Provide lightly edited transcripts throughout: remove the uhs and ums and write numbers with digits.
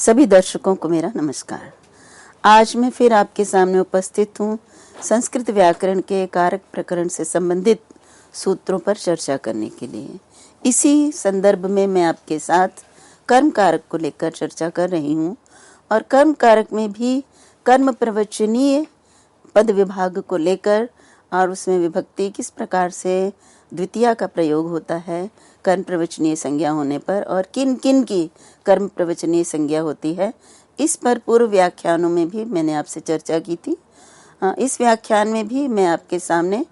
सभी दर्शकों को मेरा नमस्कार। आज मैं फिर आपके सामने उपस्थित हूँ संस्कृत व्याकरण के कारक प्रकरण से संबंधित सूत्रों पर चर्चा करने के लिए। इसी संदर्भ में मैं आपके साथ कर्म कारक को लेकर चर्चा कर रही हूँ और कर्म कारक में भी कर्म प्रवचनीय पद विभाग को लेकर और उसमें विभक्ति किस प्रकार से द्वितीया का प्रयोग होता है कर्म प्रवचनीय संज्ञा होने पर और किन किन की कर्म प्रवचनीय संज्ञा होती है, इस पर पूर्व व्याख्यानों में भी मैंने आपसे चर्चा की थी। इस व्याख्यान में भी मैं आपके सामने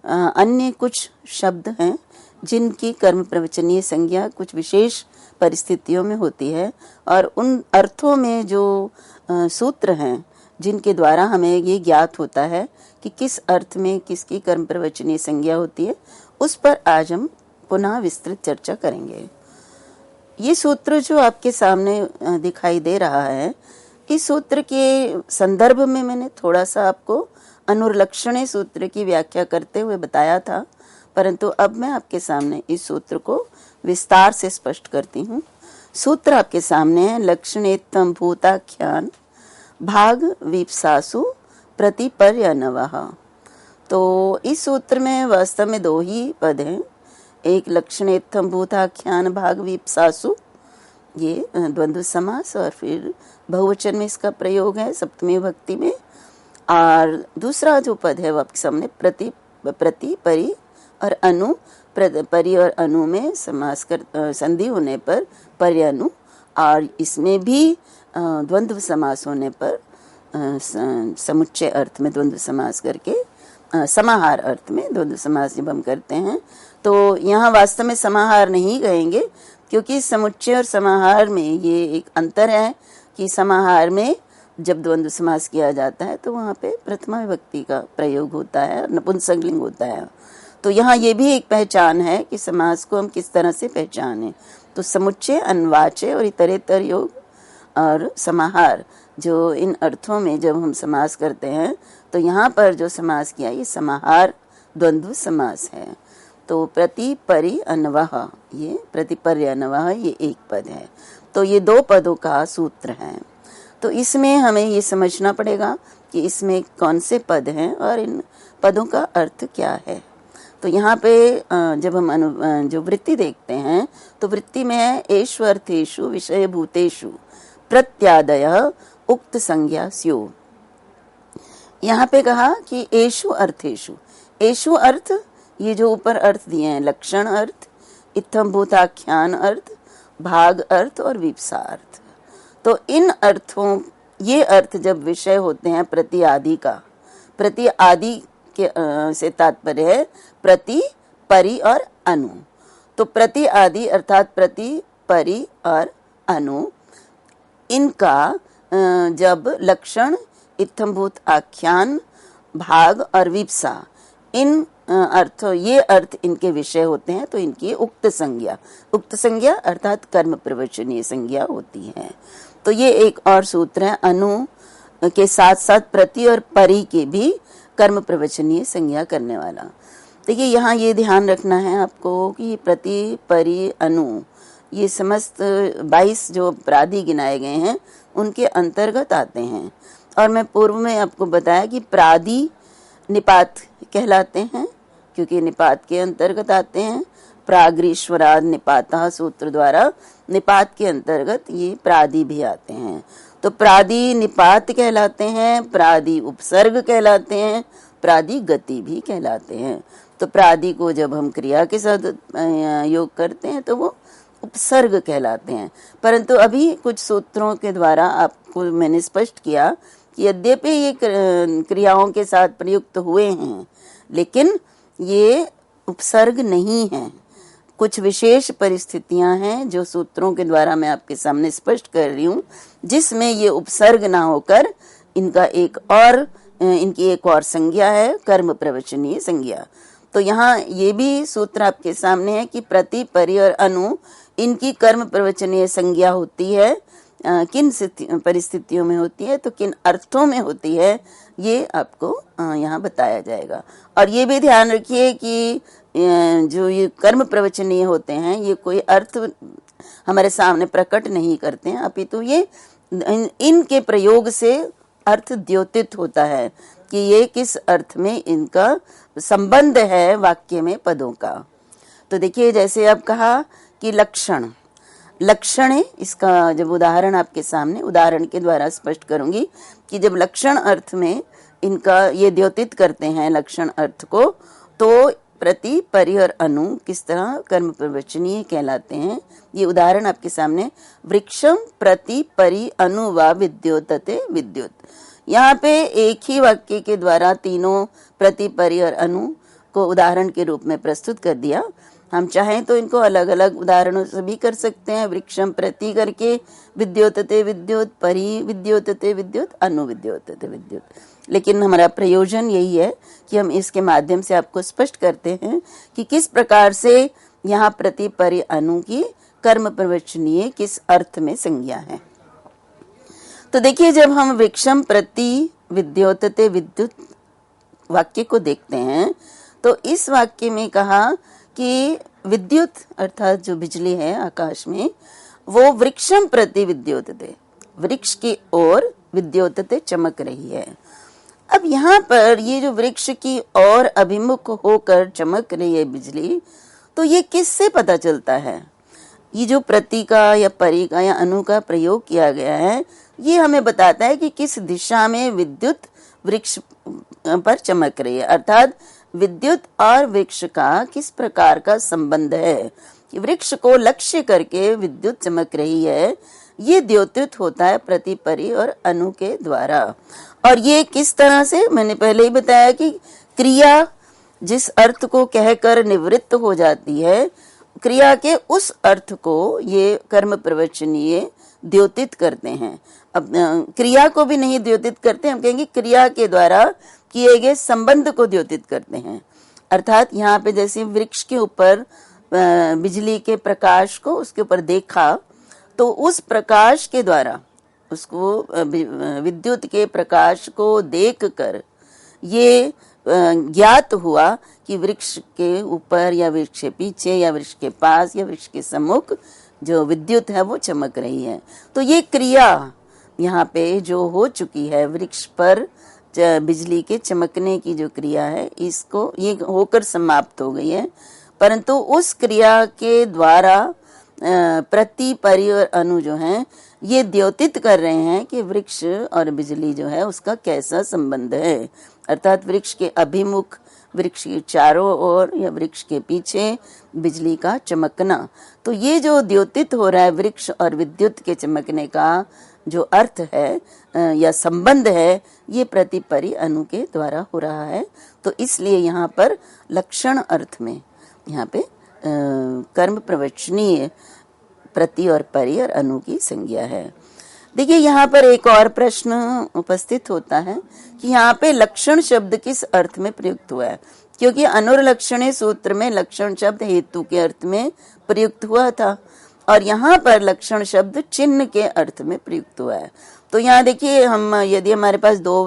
अन्य कुछ शब्द हैं जिनकी कर्म प्रवचनीय संज्ञा कुछ विशेष परिस्थितियों में होती है और उन अर्थों में जो सूत्र हैं जिनके द्वारा हमें ये ज्ञात होता है कि किस अर्थ में किसकी कर्म प्रवचनीय संज्ञा होती है, उस पर आज हम पुनः विस्तृत चर्चा करेंगे। ये सूत्र जो आपके सामने दिखाई दे रहा है, इस सूत्र के संदर्भ में मैंने थोड़ा सा आपको अनुर्लक्षणे सूत्र की व्याख्या करते हुए बताया था, परंतु अब मैं आपके सामने इस सूत्र को विस्तार से स्पष्ट करती हूँ। सूत्र आपके सामने है लक्षणेत्तम भूताख्यान भाग वीप्सासु प्रतिपर्यनवः। तो इस सूत्र में वास्तव में दो ही पद हैं, एक लक्षणेत्थम भूताख्यान भाग वीप्सासु, ये द्वंद्व समास और फिर बहुवचन में इसका प्रयोग है सप्तमी विभक्ति में, और दूसरा जो पद है वो आपके सामने प्रति परि और अनु, परि और अनु में समास कर संधि होने पर पर्यनु, और इसमें भी द्वंद्व समास होने पर समुच्चय अर्थ में द्वंद्व समास करके समाहार अर्थ में द्वंद्व समास जब हम करते हैं तो यहाँ वास्तव में समाहार नहीं कहेंगे, क्योंकि समुच्चय और समाहार में ये एक अंतर है कि समाहार में जब द्वंद्व समास किया जाता है तो वहाँ पे प्रथमा विभक्ति का प्रयोग होता है, नपुंसकलिंग होता है। तो यहाँ ये भी एक पहचान है कि समास को हम किस तरह से पहचानें। तो समुच्चय, अन्वाच्य और इतरेतर योग और समाहार, जो इन अर्थों में जब हम समास करते हैं तो यहाँ पर जो समास किया ये समाहार द्वंद्व समास है। तो प्रति परि अनवः, ये प्रतिपर्य अनवः ये एक पद है। तो ये दो पदों का सूत्र है। तो इसमें हमें ये समझना पड़ेगा कि इसमें कौन से पद हैं और इन पदों का अर्थ क्या है। तो यहाँ पे जब हम जो वृत्ति देखते हैं तो वृत्ति में है एषु अर्थेषु विषय भूतेषु प्रत्यादयः उक्त संज्ञा स्युः। यहाँ पे कहा कि एषु अर्थेषु, एषु अर्थ ये जो ऊपर अर्थ दिए हैं, लक्षण अर्थ, इत्थम भूताख्यान अर्थ, भाग अर्थ और वीप्सा अर्थ। तो इन अर्थों, ये अर्थ जब विषय होते हैं प्रति आदि का, प्रति आदि के से तात्पर्य है प्रति परि और अनु। तो प्रति आदि अर्थात प्रति परि और अनु, इनका जब लक्षण, इत्थम्भूत आख्यान, भाग और वीप्सा, इन अर्थ, ये अर्थ इनके विषय होते हैं तो इनकी उक्त संज्ञा अर्थात कर्म प्रवचनीय संज्ञा होती है। तो ये एक और सूत्र है, अनु के साथ साथ प्रति और परि के भी कर्म प्रवचनीय संज्ञा करने वाला। देखिए यहाँ ये ध्यान रखना है आपको कि प्रति परि अनु ये समस्त 22 जो प्रादि गिनाए गए हैं उनके अंतर्गत आते हैं। और मैं पूर्व में आपको बताया कि प्रादि निपात कहलाते हैं, क्योंकि निपात के अंतर्गत आते हैं। प्राग्रीश्वराद निपातः सूत्र द्वारा निपात के अंतर्गत ये प्रादि भी आते हैं। तो प्रादि निपात कहलाते हैं, प्रादि उपसर्ग कहलाते हैं, प्रादि गति भी कहलाते हैं। तो प्रादि को जब हम क्रिया के साथ योग करते हैं तो वो उपसर्ग कहलाते हैं। परंतु अभी कुछ सूत्रों के द्वारा आपको मैंने स्पष्ट किया कि यद्यपि ये क्रियाओं के साथ प्रयुक्त हुए हैं लेकिन ये उपसर्ग नहीं है। कुछ विशेष परिस्थितियां हैं जो सूत्रों के द्वारा मैं आपके सामने स्पष्ट कर रही हूँ, जिसमें ये उपसर्ग ना होकर इनकी एक और संज्ञा है, कर्म प्रवचनीय संज्ञा। तो यहाँ ये भी सूत्र आपके सामने है कि प्रति, परि और अनु इनकी कर्म प्रवचनीय संज्ञा होती है। किन परिस्थितियों में होती है तो किन अर्थों में होती है, ये आपको यहाँ बताया जाएगा। और ये भी ध्यान रखिए कि जो ये कर्म प्रवचनीय होते हैं ये कोई अर्थ हमारे सामने प्रकट नहीं करते हैं, अपितु ये इनके प्रयोग से अर्थ द्योतित होता है कि ये किस अर्थ में इनका संबंध है वाक्य में पदों का। तो देखिए, जैसे अब कहा कि लक्षण है, इसका जब उदाहरण आपके सामने, उदाहरण के द्वारा स्पष्ट करूंगी कि जब लक्षण अर्थ में इनका ये द्योतित करते हैं लक्षण अर्थ को, तो प्रति, परि और अनु किस तरह कर्म प्रवचनीय कहलाते हैं। ये उदाहरण आपके सामने, वृक्षम प्रति परि अनु वा विद्योतते विद्युत। यहाँ पे एक ही वाक्य के द्वारा तीनों प्रति, परि और अनु को उदाहरण के रूप में प्रस्तुत कर दिया। हम चाहें तो इनको अलग अलग उदाहरणों से भी कर सकते हैं, वृक्षम प्रति करके विद्योतते विद्युत, परि विद्योतते विद्युत, अनु विद्योतते विद्युत। लेकिन हमारा प्रयोजन यही है कि हम इसके माध्यम से आपको स्पष्ट करते हैं कि किस प्रकार से यहाँ प्रति, परि, अनु की कर्म प्रवचनीय किस अर्थ में संज्ञा है। तो देखिए, जब हम वृक्षम प्रति विद्योतते विद्युत वाक्य को देखते हैं, तो इस वाक्य में कहा कि विद्युत अर्थात जो बिजली है आकाश में, वो वृक्षम प्रति विद्योतते, वृक्ष की ओर विद्योतते चमक रही है। अब यहाँ पर ये जो वृक्ष की ओर अभिमुख होकर चमक रही है बिजली, तो ये किससे पता चलता है? ये जो प्रति का या परि का या अनु का प्रयोग किया गया है, ये हमें बताता है कि किस दिशा में विद्युत वृक्ष पर चमक रही है, अर्थात विद्युत और वृक्ष का किस प्रकार का संबंध है। वृक्ष को लक्ष्य करके विद्युत चमक रही है, ये द्योतित होता है प्रति, परि और अनु के द्वारा। और ये किस तरह से, मैंने पहले ही बताया कि क्रिया जिस अर्थ को कहकर निवृत्त हो जाती है, क्रिया के उस अर्थ को ये कर्म प्रवचनीय द्योतित करते हैं। अब क्रिया को भी नहीं द्योतित करते, हम कहेंगे क्रिया के द्वारा किए गए संबंध को द्योतित करते हैं। अर्थात यहाँ पे जैसे वृक्ष के ऊपर बिजली के प्रकाश को उसके ऊपर देखा, तो उस प्रकाश के द्वारा, उसको विद्युत के प्रकाश को देखकर ये ज्ञात हुआ कि वृक्ष के ऊपर या वृक्ष के पीछे या वृक्ष के पास या वृक्ष के सम्मुख जो विद्युत है वो चमक रही है। तो ये क्रिया यहाँ पे जो हो चुकी है, वृक्ष पर बिजली के चमकने की जो क्रिया है, इसको ये होकर समाप्त हो गई है। परंतु उस क्रिया के द्वारा प्रति, परि और अनु जो हैं, ये द्योतित कर रहे हैं कि वृक्ष और बिजली जो है उसका कैसा संबंध है। अर्थात वृक्ष के अभिमुख, वृक्ष के चारों ओर या वृक्ष के पीछे बिजली का चमकना, तो ये जो द्योतित हो रहा है वृक्ष और विद्युत के चमकने का जो अर्थ है या संबंध है, ये प्रति, परि, अनु के द्वारा हो रहा है। तो इसलिए यहाँ पर लक्षण अर्थ में यहाँ पे कर्म प्रवचनीय प्रति और परि और अनु की संज्ञा है। देखिए, यहाँ पर एक और प्रश्न उपस्थित होता है कि यहाँ पे लक्षण शब्द किस अर्थ में प्रयुक्त हुआ है, क्योंकि अनुरलक्षणे सूत्र में लक्षण शब्द हेतु के अर्थ में प्रयुक्त हुआ था और यहाँ पर लक्षण शब्द चिन्ह के अर्थ में प्रयुक्त हुआ है। तो यहाँ देखिए, हम यदि हमारे पास दो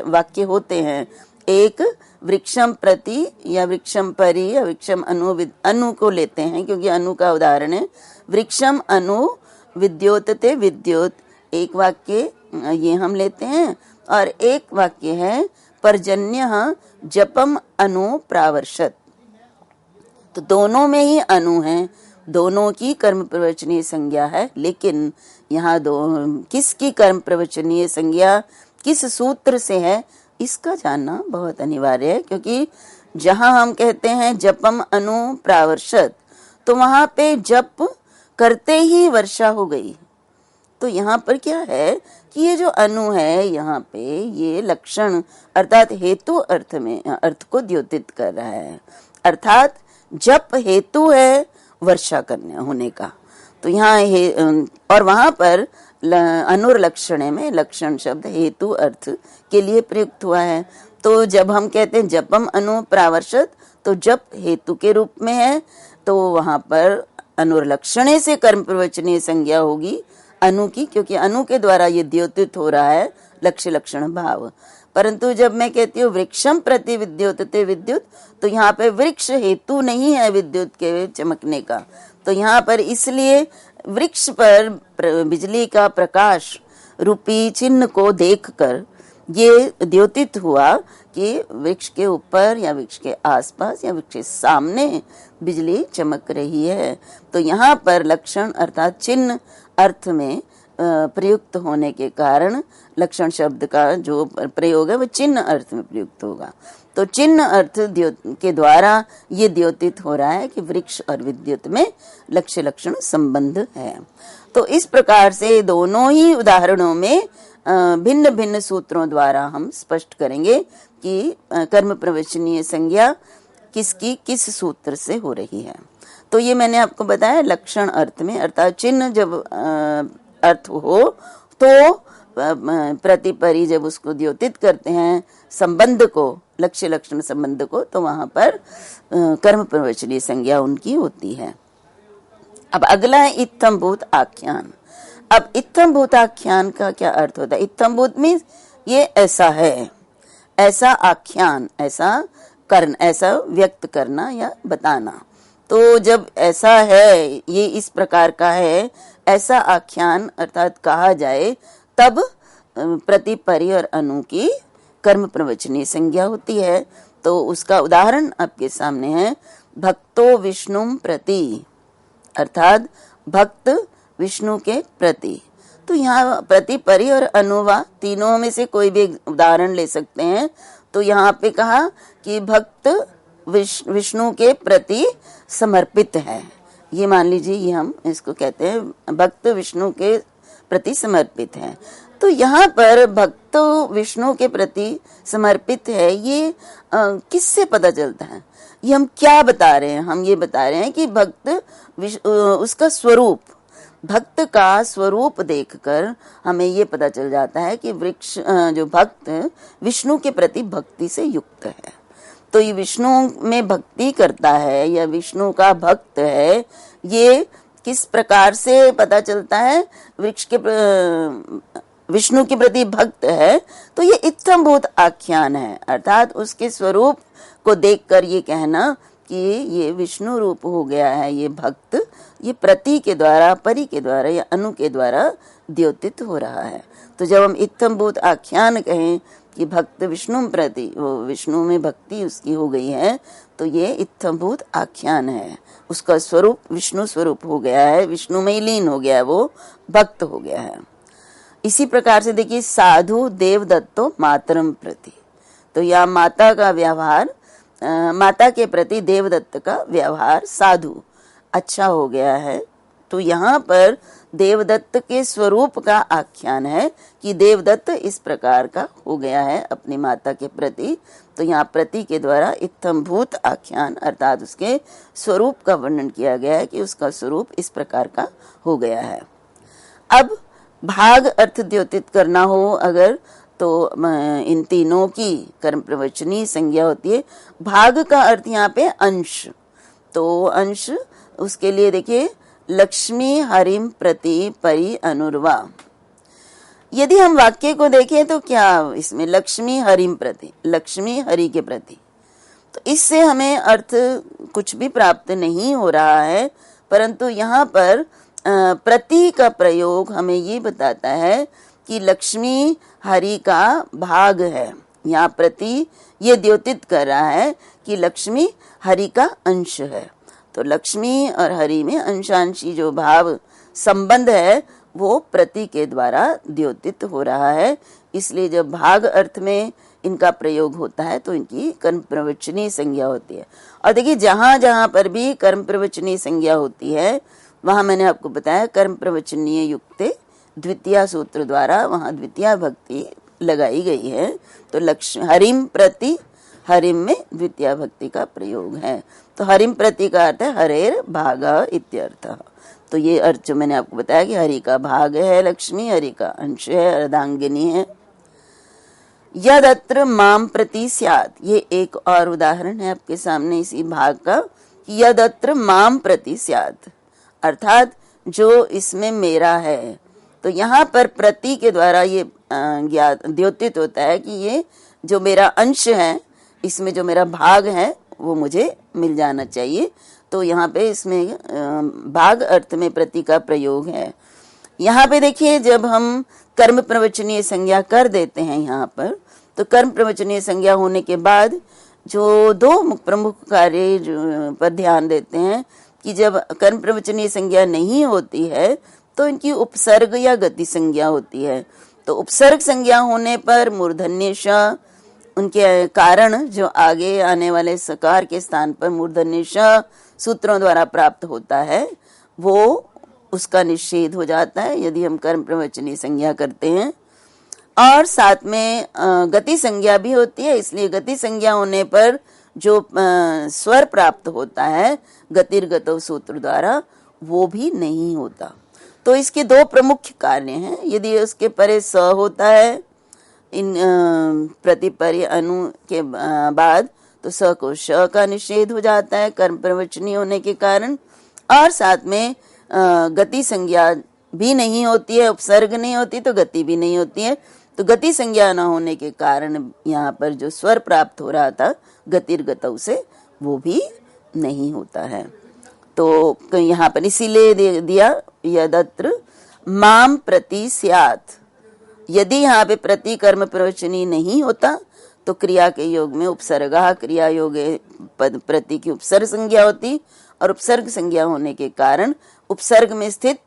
वाक्य होते हैं, एक वृक्षम प्रति या वृक्षम परि या वृक्षम अनु को लेते हैं, क्योंकि अनु का उदाहरण है, वृक्षम अनु विद्योतते विद्युत, एक वाक्य ये हम लेते हैं, और एक वाक्य है पर्जन्य जपम अनु प्रावर्षत। तो दोनों में ही अनु है, दोनों की कर्म प्रवचनीय संज्ञा है, लेकिन यहाँ किसकी कर्म प्रवचनीय संज्ञा किस सूत्र से है, इसका जानना बहुत अनिवार्य है। क्योंकि जहाँ हम कहते हैं जपम अनु प्रावर्षत, तो वहां पे जप करते ही वर्षा हो गई। तो यहाँ पर क्या है कि ये जो अनु है यहाँ पे, ये लक्षण अर्थात हेतु अर्थ में अर्थ को द्योतित कर रहा है। अर्थात जप हेतु है वर्षा करने होने का। तो यहाँ और वहां पर अनुरलक्षणे में लक्षण शब्द हेतु अर्थ के लिए प्रयुक्त हुआ है। तो जब हम कहते हैं जपम अनु प्रावर्षत, तो जप हेतु के रूप में है, तो वहां पर अनुरलक्षणे से कर्म प्रवचनीय संज्ञा होगी अनु की, क्योंकि अनु के द्वारा ये द्योतित हो रहा है लक्ष्य लक्षण भाव। परंतु जब मैं कहती हूँ वृक्षम प्रति विद्योतते विद्युत, तो यहाँ पे वृक्ष हेतु नहीं है विद्युत के चमकने का। तो यहाँ पर इसलिए वृक्ष पर बिजली का प्रकाश रूपी चिन्ह को देखकर ये द्योतित हुआ कि वृक्ष के ऊपर या वृक्ष के आसपास या वृक्ष के सामने बिजली चमक रही है। तो यहाँ पर लक्षण अर्थात चिन्ह अर्थ में प्रयुक्त होने के कारण लक्षण शब्द का जो प्रयोग है वो चिन्ह अर्थ में प्रयुक्त होगा। तो चिन्ह अर्थ के द्वारा ये द्योतित हो रहा है कि वृक्ष और विद्युत में लक्ष्य लक्षण संबंध है। तो इस प्रकार से दोनों ही उदाहरणों में भिन्न भिन्न सूत्रों द्वारा हम स्पष्ट करेंगे कि कर्म प्रवचनीय संज्ञा किसकी किस सूत्र से हो रही है। तो ये मैंने आपको बताया लक्षण अर्थ में, अर्थात चिन्ह जब अर्थ हो तो प्रतिपरि जब उसको द्योतित करते हैं संबंध को, लक्ष्य लक्षण संबंध को, तो वहां पर कर्म प्रवचनीय संज्ञा उनकी होती है। अब अगला है इत्थम्भूत आख्यान। अब इत्थम्भूत आख्यान का क्या अर्थ होता है? इत्थम्भूत मीन्स ये ऐसा है, ऐसा आख्यान, ऐसा करना, ऐसा व्यक्त करना या बताना। तो जब ऐसा है, ये इस प्रकार का है, ऐसा आख्यान अर्थात कहा जाए, तब प्रति परि और अनु की कर्म प्रवचनीय संज्ञा होती है। तो उसका उदाहरण आपके सामने है, भक्तो विष्णुम प्रति, अर्थात भक्त विष्णु के प्रति। तो यहाँ प्रति परि और अनुवा तीनों में से कोई भी उदाहरण ले सकते हैं। तो यहाँ पे कहा कि भक्त विष्णु के प्रति समर्पित है, ये मान लीजिए, ये हम इसको कहते हैं भक्त विष्णु के प्रति समर्पित है। तो यहाँ पर भक्त विष्णु के प्रति समर्पित है, ये किससे पता चलता है? ये हम क्या बता रहे हैं? हम ये बता रहे हैं कि भक्त उसका स्वरूप, भक्त का स्वरूप देखकर हमें ये पता चल जाता है कि वृक्ष जो भक्त विष्णु के प्रति भक्ति से युक्त है। तो ये विष्णु में भक्ति करता है या विष्णु का भक्त है, ये किस प्रकार से पता चलता है? वृक्ष के विष्णु के प्रति भक्त है, तो ये इत्थम्भूत आख्यान है, अर्थात उसके स्वरूप को देखकर ये कहना कि ये विष्णु रूप हो गया है, ये भक्त, ये प्रति के द्वारा, परि के द्वारा या अनु के द्वारा द्योतित हो रहा है। तो जब हम इत्थम्भूत आख्यान कहें कि भक्त विष्णु प्रति, वो विष्णु में भक्ति उसकी हो गई है, तो ये इत्थम्भूत आख्यान है, उसका स्वरूप विष्णु स्वरूप हो गया है, विष्णु में ही लीन हो गया है, वो भक्त हो गया है। इसी प्रकार से देखिए, साधु देवदत्तो मातरम प्रति, तो यह माता का व्यवहार, माता के प्रति देवदत्त का व्यवहार साधु अच्छा हो गया है। तो यहाँ पर देवदत्त के स्वरूप का आख्यान है कि देवदत्त इस प्रकार का हो गया है अपनी माता के प्रति। तो यहाँ प्रति के द्वारा इत्थम्भूत आख्यान अर्थात उसके स्वरूप का वर्णन किया गया है कि उसका स्वरूप इस प्रकार का हो गया है। अब भाग अर्थ द्योतित करना हो अगर, तो इन तीनों की कर्म प्रवचनीय संज्ञा होती है। भाग का अर्थ यहाँ पे अंश, तो अंश उसके लिए देखिए, लक्ष्मी हरिम प्रति परि अनुर्वा। यदि हम वाक्य को देखें तो क्या इसमें लक्ष्मी हरिम प्रति, लक्ष्मी हरि के प्रति, तो इससे हमें अर्थ कुछ भी प्राप्त नहीं हो रहा है, परंतु यहाँ पर प्रति का प्रयोग हमें ये बताता है कि लक्ष्मी हरि का भाग है। यहाँ प्रति ये द्योतित कर रहा है कि लक्ष्मी हरि का अंश है। तो लक्ष्मी और हरि में अंशांशी जो भाव संबंध है वो प्रति के द्वारा द्योतित हो रहा है। इसलिए जब भाग अर्थ में इनका प्रयोग होता है तो इनकी कर्म प्रवचनीय संज्ञा होती है। और देखिए, जहां जहां पर भी कर्म प्रवचनीय संज्ञा होती है वहां मैंने आपको बताया कर्म प्रवचनीय युक्ते द्वितीय सूत्र द्वारा वहां द्वितीय भक्ति लगाई गई है। तो लक्ष्मी हरिम प्रति, हरिम में द्वितीय भक्ति का प्रयोग है। तो हरिम प्रति का अर्थ है हरेर भाग इत्यर्थ। तो ये अर्थ जो मैंने आपको बताया कि हरि का भाग है लक्ष्मी, हरि का अंश है, अर्धांगिनी है। यदत्र माम प्रति स्यात्, ये एक और उदाहरण है आपके सामने इसी भाग का, यदत्र माम प्रति स्यात्, अर्थात जो इसमें मेरा है। तो यहाँ पर प्रति के द्वारा ये द्योतित होता है कि ये जो मेरा अंश है, इसमें जो मेरा भाग है वो मुझे मिल जाना चाहिए। तो यहाँ पे इसमें भाग अर्थ में प्रति का प्रयोग है। यहाँ पे देखिए, जब हम कर्म प्रवचनीय संज्ञा कर देते हैं यहाँ पर, तो कर्म प्रवचनीय संज्ञा होने के बाद जो दो प्रमुख कार्य पर ध्यान देते हैं कि जब कर्म प्रवचनीय संज्ञा नहीं होती है तो इनकी उपसर्ग या गति संज्ञा होती है। तो उपसर्ग संज्ञा होने पर मूर्धन्य श, उनके कारण जो आगे आने वाले सकार के स्थान पर मूर्धन्य श सूत्रों द्वारा प्राप्त होता है, वो उसका निषेध हो जाता है यदि हम कर्म प्रवचनीय संज्ञा करते हैं। और साथ में गति संज्ञा भी होती है, इसलिए गति संज्ञा होने पर जो स्वर प्राप्त होता है गतिर्गतो सूत्र द्वारा, वो भी नहीं होता। तो इसके दो प्रमुख कार्य हैं। यदि उसके परे स होता है इन प्रतिपरि अनु के बाद, तो स को श का निषेध हो जाता है कर्म प्रवचनीय होने के कारण। और साथ में गति संज्ञा भी नहीं होती है, उपसर्ग नहीं होती तो गति भी नहीं होती है। तो गति संज्ञा न होने के कारण यहाँ पर जो स्वर प्राप्त हो रहा था गतिर्गतौ से, वो भी नहीं होता है। तो यहाँ पर इसीलिए दिया यदत्र माम प्रति स्यात्, यदि यहाँ पे प्रति कर्म प्रवचनी नहीं होता तो क्रिया के योग में उपसर्गा, क्रिया योग पद प्रति की उपसर्ग संज्ञा होती, और उपसर्ग संज्ञा होने के कारण उपसर्ग में स्थित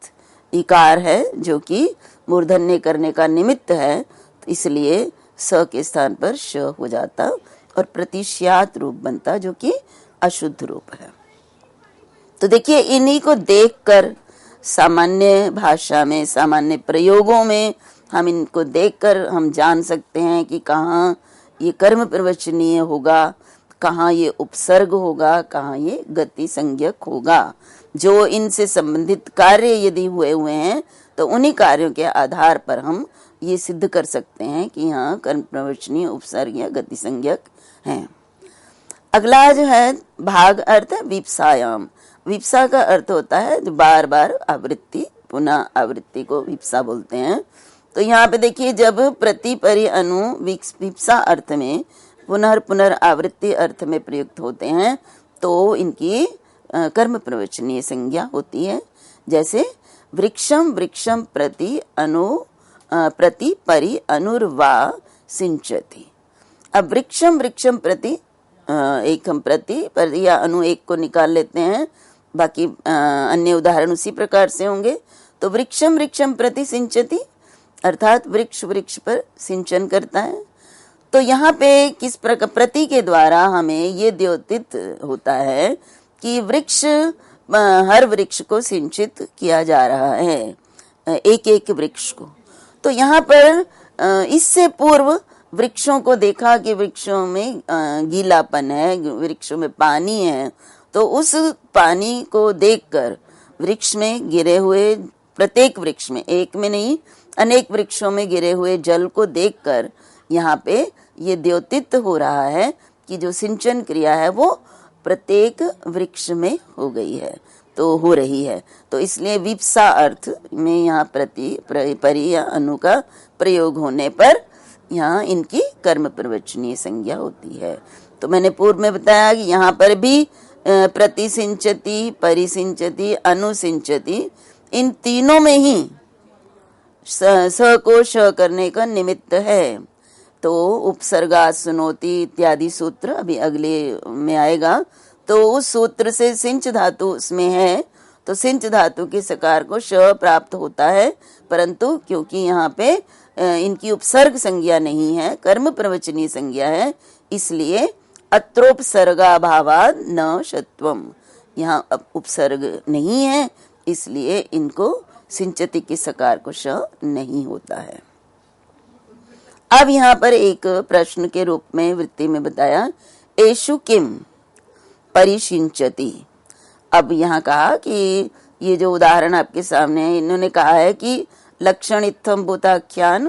इकार है जो कि मूर्धन्य करने का निमित्त है, इसलिए स के स्थान पर श हो जाता और प्रतिश्यात रूप बनता जो कि अशुद्ध रूप है। तो देखिए, इन्हीं को देखकर सामान्य भाषा में, सामान्य प्रयोगों में हम इनको देखकर हम जान सकते हैं कि कहाँ ये कर्म प्रवचनीय होगा, कहाँ ये उपसर्ग होगा, कहाँ ये गति संज्ञक होगा। जो इनसे संबंधित कार्य यदि हुए हैं तो उन्हीं कार्यों के आधार पर हम ये सिद्ध कर सकते हैं कि यहाँ कर्म प्रवचनीय, उपसर्ग या गति संज्ञक हैं। अगला जो है भाग अर्थ है विप्सायाम। विप्सा का अर्थ होता है जो बार बार आवृत्ति, पुनः आवृत्ति को विप्सा बोलते हैं। तो यहाँ पे देखिए, जब प्रति परि अनु विप्सा अर्थ में पुनर्आवृत्ति अर्थ में प्रयुक्त होते हैं तो इनकी कर्म प्रवचनीय संज्ञा होती है। जैसे वृक्षम वृक्षम प्रति परि अनुर्वा सिंचति। अब वृक्षम वृक्षम प्रति, एक हम प्रति पर या अनु एक को निकाल लेते हैं, बाकी अन्य उदाहरण उसी प्रकार से होंगे। तो वृक्षम वृक्षम प्रति सिंचति अर्थात वृक्ष वृक्ष पर सिंचन करता है। तो यहाँ पे किस प्रकार प्रति के द्वारा हमें ये द्योतित होता है कि वृक्ष, हर वृक्ष को सिंचित किया जा रहा है, एक एक वृक्ष को। तो यहाँ पर इससे पूर्व वृक्षों को देखा कि वृक्षों में गीलापन है, वृक्षों में पानी है, तो उस पानी को देखकर वृक्ष में गिरे हुए, प्रत्येक वृक्ष में, एक में नहीं अनेक वृक्षों में गिरे हुए जल को देखकर यहाँ पे ये द्योतित हो रहा है कि जो सिंचन क्रिया है वो प्रत्येक वृक्ष में हो गई है, तो हो रही है। तो इसलिए विप्सा अर्थ में यहाँ प्रति परि या अनु का प्रयोग होने पर यहाँ इनकी कर्म प्रवचनीय संज्ञा होती है। तो मैंने पूर्व में बताया कि यहाँ पर भी प्रति सिंचती, परिसिंचती, अनुसिंचती, इन तीनों में ही स को श करने का निमित्त है। तो उपसर्गा सुनोति इत्यादि सूत्र अभी अगले में आएगा। तो उस सूत्र से सिंच धातु उसमें है, तो सिंच धातु के सकार को श प्राप्त होता है, परंतु क्योंकि यहाँ पे इनकी उपसर्ग संज्ञा नहीं है, कर्म प्रवचनीय संज्ञा है, इसलिए अत्रोपसर्गाभावाद न शत्वम, यहाँ उपसर्ग नहीं है, इसलिए इनको सिंचति के सकार को श नहीं होता है। अब यहाँ पर एक प्रश्न के रूप में वृत्ति में बताया, एषु किम परिसिंचति। अब यहाँ कहा कि ये जो उदाहरण आपके सामने है, इन्होंने कहा है कि लक्षण इत्थम भूताख्यान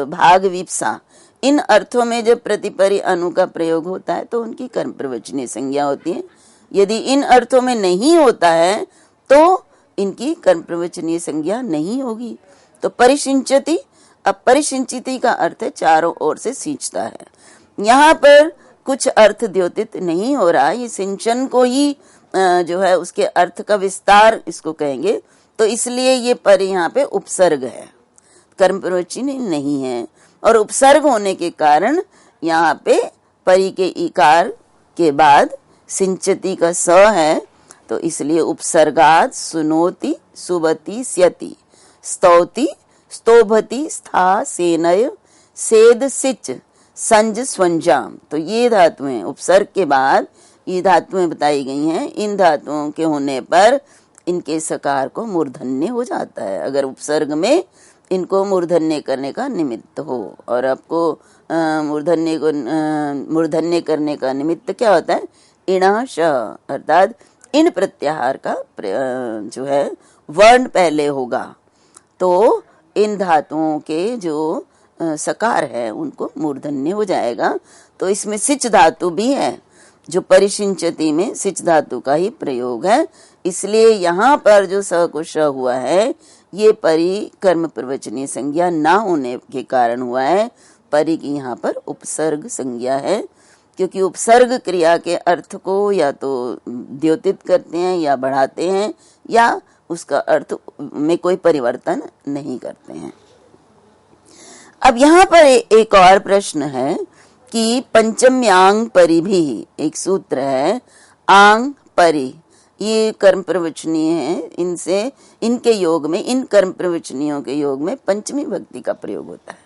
भाग विप्सा, इन अर्थों में जब प्रतिपरि अनु का प्रयोग होता है तो उनकी कर्म प्रवचनीय संज्ञा होती है। यदि इन अर्थों में नहीं होता है तो इनकी कर्म प्रवचनीय संज्ञा नहीं होगी। तो परिसिंचति, अब परिसिंचिति का अर्थ है चारों ओर से सींचता है। यहाँ पर कुछ अर्थ द्योतित नहीं हो रहा, ये सिंचन को ही जो है उसके अर्थ का विस्तार इसको कहेंगे, तो इसलिए ये पर यहाँ पे उपसर्ग है। कर्म प्रवचनी नहीं है, और उपसर्ग होने के कारण यहाँ पे परी के इकार के बाद सिंचती का स है, तो इसलिए उपसर्गात सुनोति सुबति स्यति स्तौति स्तोभति स्था सेनय सेद सिच संज स्वंजाम। तो ये धातुएं उपसर्ग के बाद ये धातुएं बताई गई हैं। इन धातुओं के होने पर इनके सकार को मूर्धन्य हो जाता है, अगर उपसर्ग में इनको मूर्धन्य करने का निमित्त हो। और आपको मूर्धन्य करने का निमित्त क्या होता है? इणा श, अर्थात इन प्रत्याहार का जो है वर्ण पहले होगा, तो इन धातुओं के जो सकार है उनको मूर्धन्य हो जाएगा। तो इसमें सिच धातु भी है, जो परिसिंचति में सिच धातु का ही प्रयोग है, इसलिए यहाँ पर जो स को श हुआ है ये परि कर्म प्रवचनीय संज्ञा ना होने के कारण हुआ है। परि की यहाँ पर उपसर्ग संज्ञा है, क्योंकि उपसर्ग क्रिया के अर्थ को या तो द्योतित करते हैं या बढ़ाते हैं, या उसका अर्थ में कोई परिवर्तन नहीं करते हैं। अब यहाँ पर एक और प्रश्न है कि पंचम्यांग परि भी एक सूत्र है, आंग परि, ये कर्म प्रवचनीय है, इनसे इनके योग में, इन कर्म प्रवचनियों के योग में पंचमी भक्ति का प्रयोग होता है।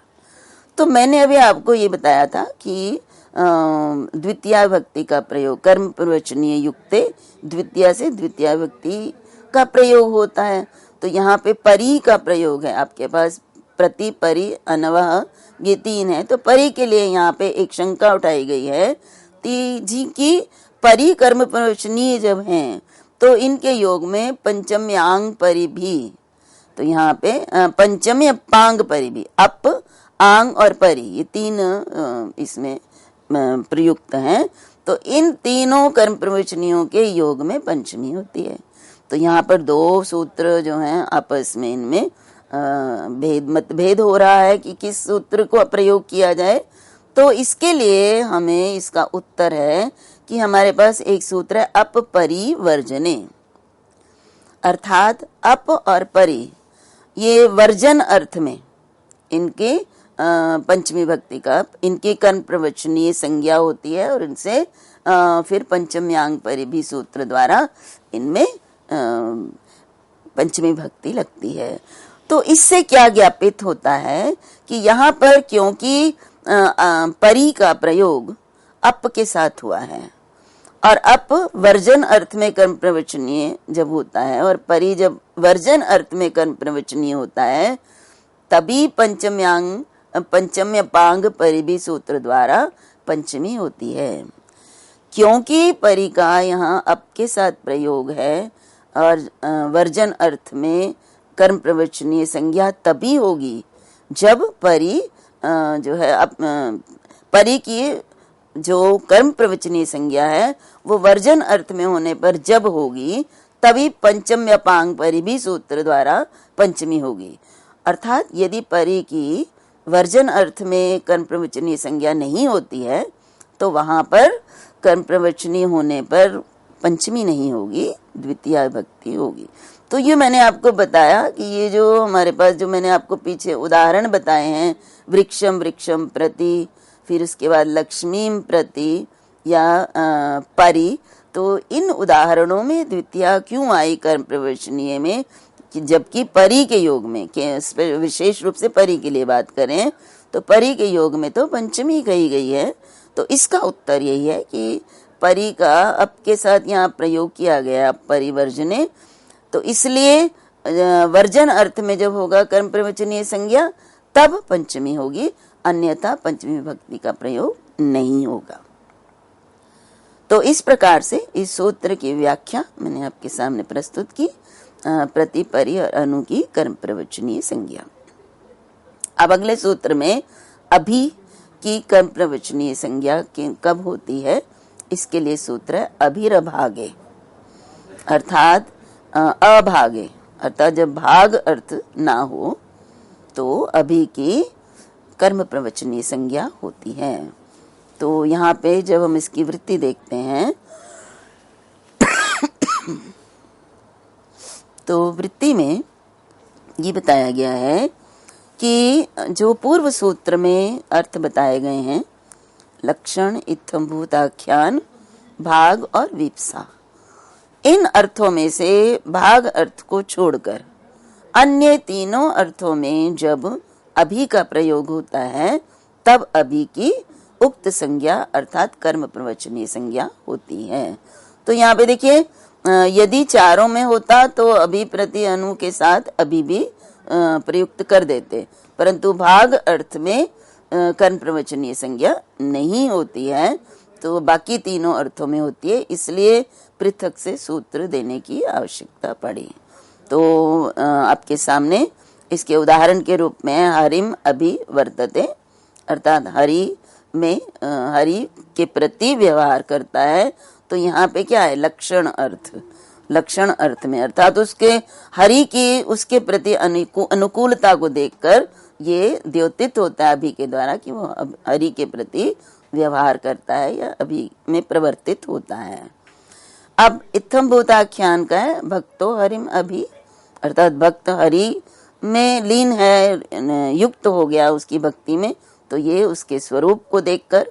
तो मैंने अभी आपको ये बताया था कि द्वितीय भक्ति का प्रयोग कर्म प्रवचनीय युक्ते द्वितीय से द्वितीय भक्ति का प्रयोग होता है। तो यहाँ पे परि का प्रयोग है, आपके पास प्रति परि अनवह ये तीन है, तो परि के लिए यहाँ पे एक शंका उठाई गई है जी की परि कर्म प्रवचनीय जब हैं तो इनके योग में पंचम्यांग परि भी, तो यहाँ पे पंचम्य पांग परि भी, अप आंग और परि ये तीन इसमें प्रयुक्त हैं। तो इन तीनों कर्म प्रवचनियों के योग में पंचमी होती है। तो यहाँ पर दो सूत्र जो हैं आपस में इनमें मतभेद हो रहा है कि किस सूत्र को प्रयोग किया जाए। तो इसके लिए हमें इसका उत्तर है कि हमारे पास एक सूत्र है अप परि वर्जने, अर्थात अप और परि ये वर्जन अर्थ में इनके पंचमी भक्ति का इनकी कर्म प्रवचनीय संज्ञा होती है, और इनसे फिर पंचम्यांग परि भी सूत्र द्वारा इनमें पंचमी भक्ति लगती है। तो इससे क्या ज्ञापित होता है कि यहाँ पर क्योंकि परि का प्रयोग अप के साथ हुआ है, और अप वर्जन अर्थ में कर्म प्रवचनीय जब होता है और परि जब वर्जन अर्थ में कर्म प्रवचनीय होता है, तभी पंचम्य पांग परि भी सूत्र द्वारा पंचमी होती है। क्योंकि परि का यहाँ अप के साथ प्रयोग है और वर्जन अर्थ में कर्म प्रवचनीय संज्ञा तभी होगी जब परि जो है परि की जो कर्म प्रवचनीय संज्ञा है वो वर्जन अर्थ में होने पर जब होगी, तभी पंचम्य पांग परि भी सूत्र द्वारा पंचमी होगी। अर्थात यदि परि की वर्जन अर्थ में कर्म प्रवचनीय संज्ञा नहीं होती है तो वहां पर कर्म प्रवचनीय होने पर पंचमी नहीं होगी, द्वितीय भक्ति होगी। तो ये मैंने आपको बताया कि ये जो हमारे पास जो मैंने आपको पीछे उदाहरण बताए हैं, वृक्षम वृक्षम प्रति, फिर उसके बाद लक्ष्मीम प्रति या परि, तो इन उदाहरणों में द्वितीय क्यों आई कर्म प्रवचनीय में, कि जबकि परि के योग में, विशेष रूप से परि के लिए बात करें तो परि के योग में तो पंचमी कही गई है। तो इसका उत्तर यही है कि परि का अप के साथ यहाँ प्रयोग किया गया परिवर्जने, तो इसलिए वर्जन अर्थ में जब होगा कर्म प्रवचनीय संज्ञा तब पंचमी होगी, अन्यथा पंचमी भक्ति का प्रयोग नहीं होगा। तो इस प्रकार से इस सूत्र की व्याख्या मैंने आपके सामने प्रस्तुत की, प्रति परि और अनु की कर्म प्रवचनीय संज्ञा। अब अगले सूत्र में अभी की कर्म प्रवचनीय संज्ञा कब होती है, इसके लिए सूत्र है अभिरभागे, अर्थात अभागे, अर्थात जब भाग अर्थ ना हो तो अभी की कर्म प्रवचनीय संज्ञा होती है। तो यहाँ पे जब हम इसकी वृत्ति देखते हैं तो वृत्ति में ये बताया गया है कि जो पूर्व सूत्र में अर्थ बताए गए हैं, लक्षण, इत्थम भूताख्यान, भाग और विप्सा, इन अर्थों में से भाग अर्थ को छोड़कर अन्य तीनों अर्थों में जब अभी का प्रयोग होता है तब अभी की उक्त संज्ञा अर्थात कर्म प्रवचनीय संज्ञा होती है। तो यहाँ पे देखिए, यदि चारों में होता तो अभी प्रति अनु के साथ अभी भी प्रयुक्त कर देते, परंतु भाग अर्थ में कर्म प्रवचनीय संज्ञा नहीं होती है, तो बाकी तीनों अर्थों में होती है, इसलिए पृथक से सूत्र देने की आवश्यकता पड़ी। तो आपके सामने इसके उदाहरण के रूप में हरिम अभि वर्तते, अर्थात हरि में हरि के प्रति व्यवहार करता है। तो यहाँ पे क्या है, लक्षण अर्थ, लक्षण अर्थ में अर्थात उसके हरि की उसके प्रति अनुकूलता को देखकर ये द्योतित होता है अभि के द्वारा कि वो हरि के प्रति व्यवहार करता है या अभि में प्रवर्तित होता है। अब इत्थम भूताख्यान का है भक्तो हरिम अभि, अर्थात भक्त हरि में लीन है, युक्त हो गया उसकी भक्ति में, तो ये उसके स्वरूप को देखकर,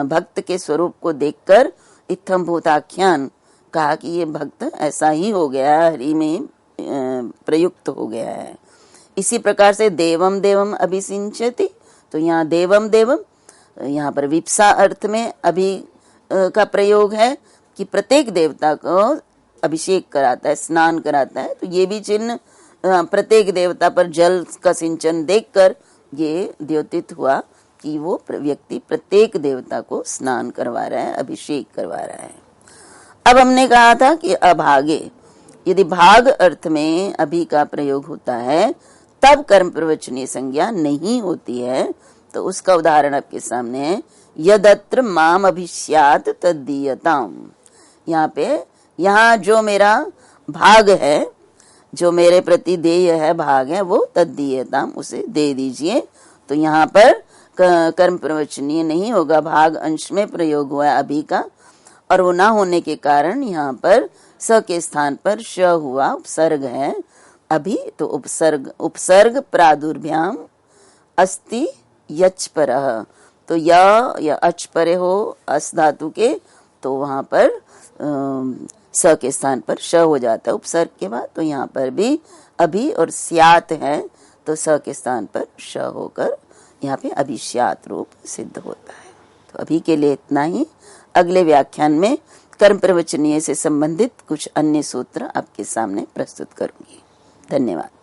भक्त के स्वरूप को देखकर इत्थम भूताख्यान कहा कि ये भक्त ऐसा ही हो गया, हरि में प्रयुक्त हो गया है। इसी प्रकार से देवम देवम अभिसिंचति, तो यहाँ देवम देवम, यहाँ पर विप्सा अर्थ में अभि का प्रयोग है कि प्रत्येक देवता को अभिषेक कराता है, स्नान कराता है। तो ये भी चिन्ह प्रत्येक देवता पर जल का सिंचन देखकर ये द्योतित हुआ कि वो व्यक्ति प्रत्येक देवता को स्नान करवा रहा है, अभिषेक करवा रहा है। अब हमने कहा था कि अभागे, यदि भाग अर्थ में अभि का प्रयोग होता है तब कर्म प्रवचनीय संज्ञा नहीं होती है। तो उसका उदाहरण आपके सामने है, यदत्र माम अभिष्यात तद्दीयताम, यहाँ जो मेरा भाग है, जो मेरे प्रति देय है, भाग है, वो तद्दीयताम, उसे दे दीजिए। तो यहाँ पर कर्म प्रवचनीय नहीं होगा, भाग अंश में प्रयोग हुआ है अभी का, और वो ना होने के कारण यहाँ पर स के स्थान पर श हुआ, उपसर्ग है अभी। तो उपसर्ग प्रादुर्भ्याम अस्ति यच परः, तो या अच परे हो अस धातु के, तो वहां पर स के स्थान पर श हो जाता है उपसर्ग के बाद। तो यहाँ पर भी अभी और स्यात है, तो स के स्थान पर श होकर यहाँ पे अभिष्यात रूप सिद्ध होता है। तो अभी के लिए इतना ही। अगले व्याख्यान में कर्म प्रवचनीय से संबंधित कुछ अन्य सूत्र आपके सामने प्रस्तुत करूंगी। धन्यवाद।